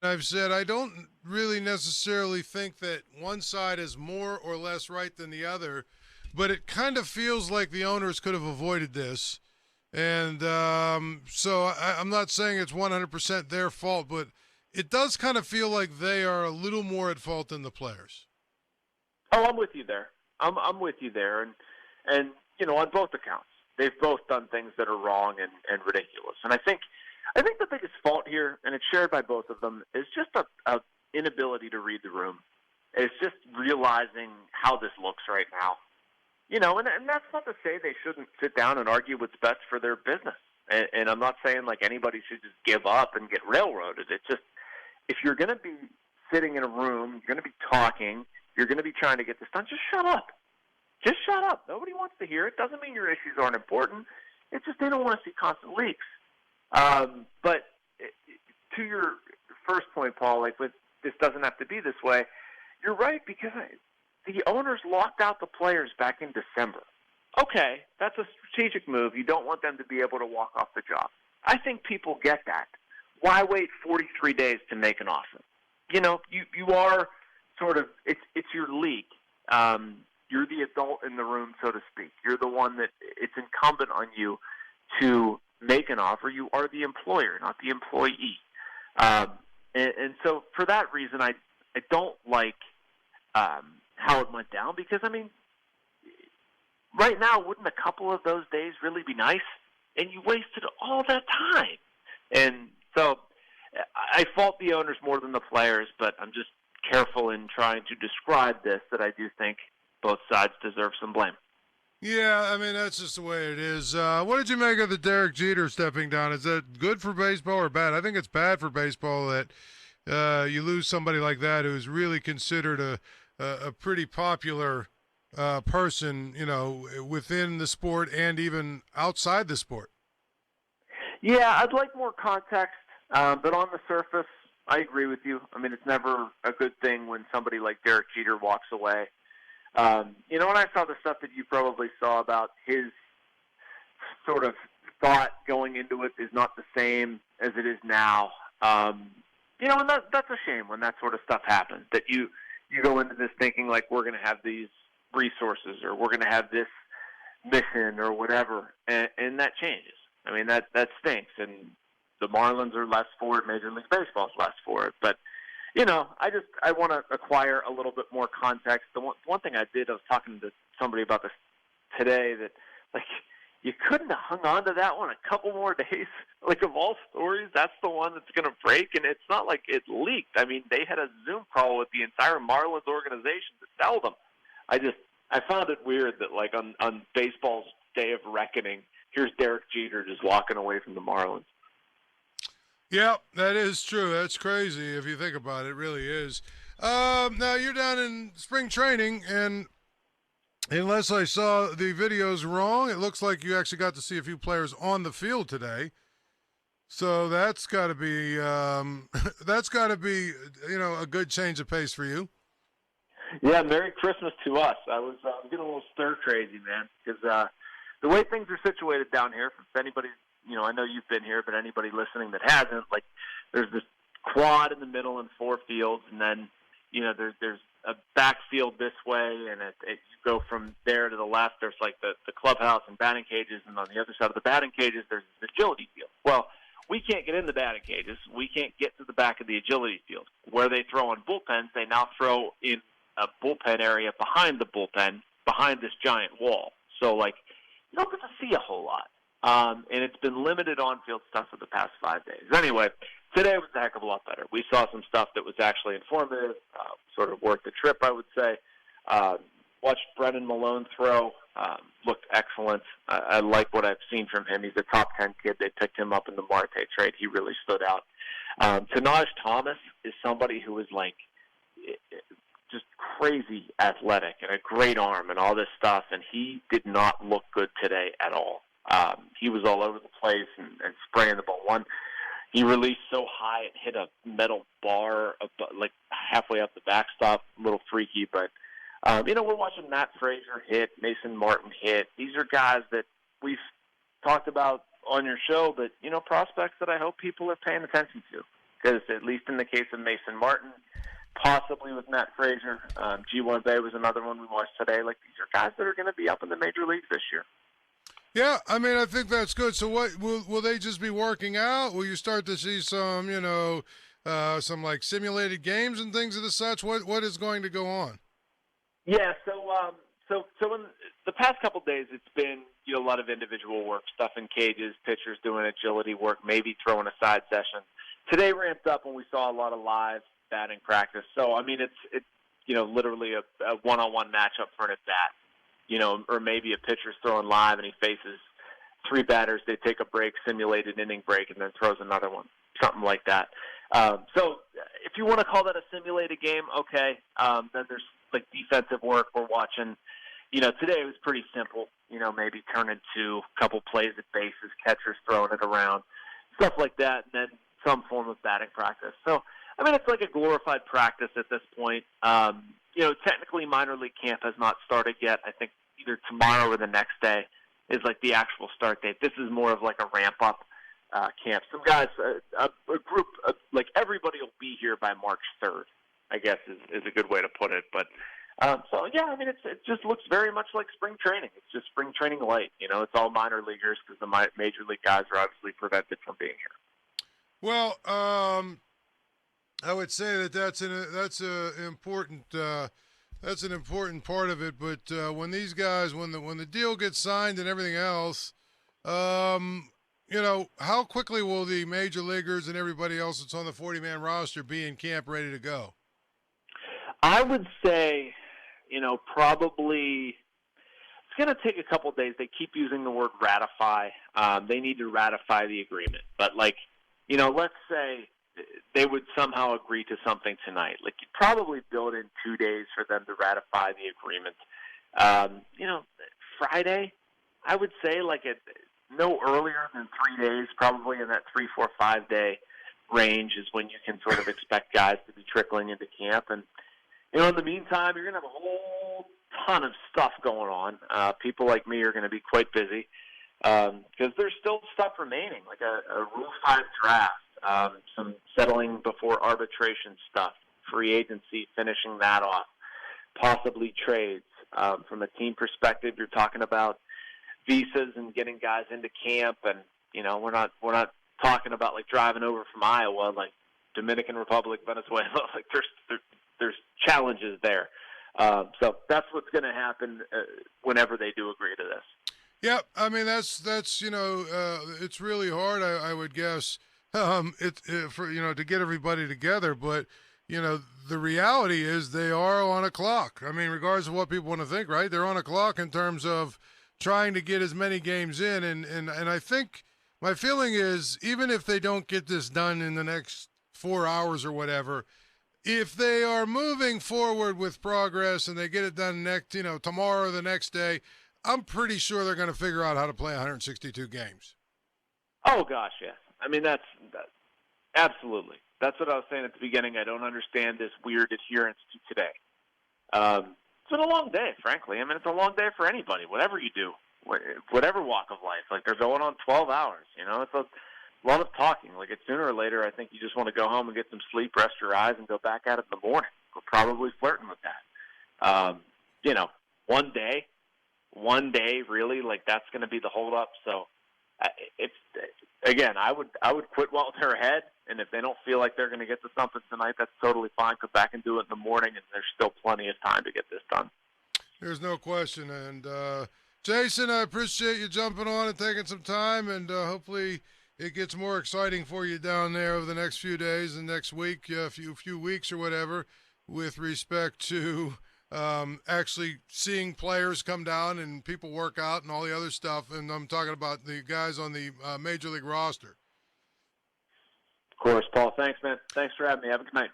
I've said I don't really necessarily think that one side is more or less right than the other, but it kind of feels like the owners could have avoided this. And I'm not saying it's 100% their fault, but it does kind of feel like they are a little more at fault than the players. Oh, I'm with you there. I'm with you there, and on both accounts, they've both done things that are wrong and ridiculous. And I think the biggest fault here, and it's shared by both of them, is just a inability to read the room. It's just realizing how this looks right now. And that's not to say they shouldn't sit down and argue what's best for their business. And I'm not saying like anybody should just give up and get railroaded. It's just if you're going to be sitting in a room, you're going to be talking, you're going to be trying to get this done, just shut up. Just shut up. Nobody wants to hear it. Doesn't mean your issues aren't important. It's just they don't want to see constant leaks. But to your first point, Paul, like with this doesn't have to be this way. You're right because the owners locked out the players back in December. Okay, that's a strategic move. You don't want them to be able to walk off the job. I think people get that. Why wait 43 days to make an offer? You are sort of it's your league. You're the adult in the room, so to speak. You're the one that it's incumbent on you to make an offer. You are the employer, not the employee. And so for that reason, I don't like how it went down because, I mean, right now, wouldn't a couple of those days really be nice? And you wasted all that time. And so I fault the owners more than the players, but I'm just careful in trying to describe this that I do think both sides deserve some blame. Yeah, I mean that's just the way it is. What did you make of the Derek Jeter stepping down? Is that good for baseball or bad? I think it's bad for baseball that you lose somebody like that who's really considered a pretty popular person, within the sport and even outside the sport. Yeah, I'd like more context, but on the surface, I agree with you. I mean, it's never a good thing when somebody like Derek Jeter walks away. When I saw the stuff that you probably saw about his sort of thought going into it is not the same as it is now. And that's a shame when that sort of stuff happens. That you go into this thinking like we're going to have these resources or we're going to have this mission or whatever, and that changes. I mean that stinks, and the Marlins are less for it. Major League Baseball is less for it, but I want to acquire a little bit more context. The one thing I did, I was talking to somebody about this today that like you couldn't have hung on to that one a couple more days. Like of all stories, that's the one that's going to break, and it's not like it leaked. I mean, they had a Zoom call with the entire Marlins organization to tell them. I found it weird that like on baseball's day of reckoning, here's Derek Jeter just walking away from the Marlins. Yeah, that is true. That's crazy if you think about it. It really is. Now you're down in spring training, and unless I saw the videos wrong, it looks like you actually got to see a few players on the field today. So that's got to be that's got to be a good change of pace for you. Yeah, Merry Christmas to us. I was getting a little stir crazy, man, because the way things are situated down here, if anybody, I know you've been here, but anybody listening that hasn't, like, there's this quad in the middle and four fields, and then, there's a backfield this way, and you go from there to the left. There's like the clubhouse and batting cages, and on the other side of the batting cages, there's the agility field. Well, we can't get in the batting cages. We can't get to the back of the agility field. Where they throw on bullpens, they now throw in a bullpen area behind the bullpen, behind this giant wall. So, like, you don't get to see a whole lot. And it's been limited on-field stuff for the past 5 days. Anyway, today was a heck of a lot better. We saw some stuff that was actually informative, sort of worth the trip, I would say. Watched Brennan Malone throw. Looked excellent. I like what I've seen from him. He's a top 10 kid. They picked him up in the Marte trade. He really stood out. Tanaj Thomas is somebody who is like just crazy athletic and a great arm and all this stuff, and he did not look good today at all. He was all over the place and spraying the ball. He released so high it hit a metal bar like halfway up the backstop, a little freaky. But, we're watching Matt Frazier hit, Mason Martin hit. These are guys that we've talked about on your show, but, prospects that I hope people are paying attention to. because at least in the case of Mason Martin, possibly with Matt Frazier, G1 Bay was another one we watched today. Like, these are guys that are going to be up in the major leagues this year. Yeah, I mean, I think that's good. So what will they just be working out? Will you start to see some, some like simulated games and things of the such? What is going to go on? Yeah, so in the past couple of days, it's been a lot of individual work, stuff in cages, pitchers doing agility work, maybe throwing a side session. Today ramped up when we saw a lot of live batting practice. So I mean, it's literally a one-on-one matchup for an at bat, or maybe a pitcher's throwing live and he faces three batters. They take a break, simulated inning break, and then throws another one, something like that. So if you want to call that a simulated game, okay. Then there's like defensive work we're watching. Today it was pretty simple. Maybe turn into a couple plays at bases, catchers throwing it around, stuff like that, and then some form of batting practice. So, I mean, it's like a glorified practice at this point. Technically minor league camp has not started yet. I think either tomorrow or the next day is like the actual start date. This is more of like a ramp-up camp. Some guys, a group, like everybody will be here by March 3rd, I guess is a good way to put it. But yeah, I mean, it just looks very much like spring training. It's just spring training light. It's all minor leaguers because the major league guys are obviously prevented from being here. Well, I would say that's an important part of it. But when these guys, when the deal gets signed and everything else, how quickly will the major leaguers and everybody else that's on the 40-man roster be in camp ready to go? I would say, probably it's going to take a couple days. They keep using the word ratify. They need to ratify the agreement. But, let's say they would somehow agree to something tonight. Like, you'd probably build in 2 days for them to ratify the agreement. Friday, I would say, no earlier than 3 days, probably in that 3, 4, 5 day range is when you can sort of expect guys to be trickling into camp. And, in the meantime, you're going to have a whole ton of stuff going on. People like me are going to be quite busy because there's still stuff remaining, like a Rule 5 draft, some settling before arbitration stuff, free agency, finishing that off, possibly trades. From a team perspective, you're talking about visas and getting guys into camp, and we're not talking about like driving over from Iowa, like Dominican Republic, Venezuela. Like there's challenges there. So that's what's going to happen whenever they do agree to this. Yeah, I mean that's it's really hard. I would guess to get everybody together, but the reality is they are on a clock. I mean, regardless of what people want to think, right? They're on a clock in terms of trying to get as many games in, and I think my feeling is even if they don't get this done in the next 4 hours or whatever, if they are moving forward with progress and they get it done tomorrow or the next day, I'm pretty sure they're going to figure out how to play 162 games. Oh gosh, yes. I mean that's absolutely. That's what I was saying at the beginning. I don't understand this weird adherence to today. It's been a long day, frankly. I mean, it's a long day for anybody, whatever you do, whatever walk of life. Like, they're going on 12 hours, It's a lot of talking. Like, it's sooner or later, I think you just want to go home and get some sleep, rest your eyes, and go back at it in the morning. We're probably flirting with that. One day, really, like, that's going to be the hold-up. So, again, I would quit while they're ahead, and if they don't feel like they're going to get to something tonight, that's totally fine. Come back and do it in the morning, and there's still plenty of time to get this done. There's no question. And, Jason, I appreciate you jumping on and taking some time, and hopefully it gets more exciting for you down there over the next few days and next week, a few weeks or whatever, with respect to actually seeing players come down and people work out and all the other stuff. And I'm talking about the guys on the major league roster. Of course, Paul. Thanks, man. Thanks for having me. Have a good night.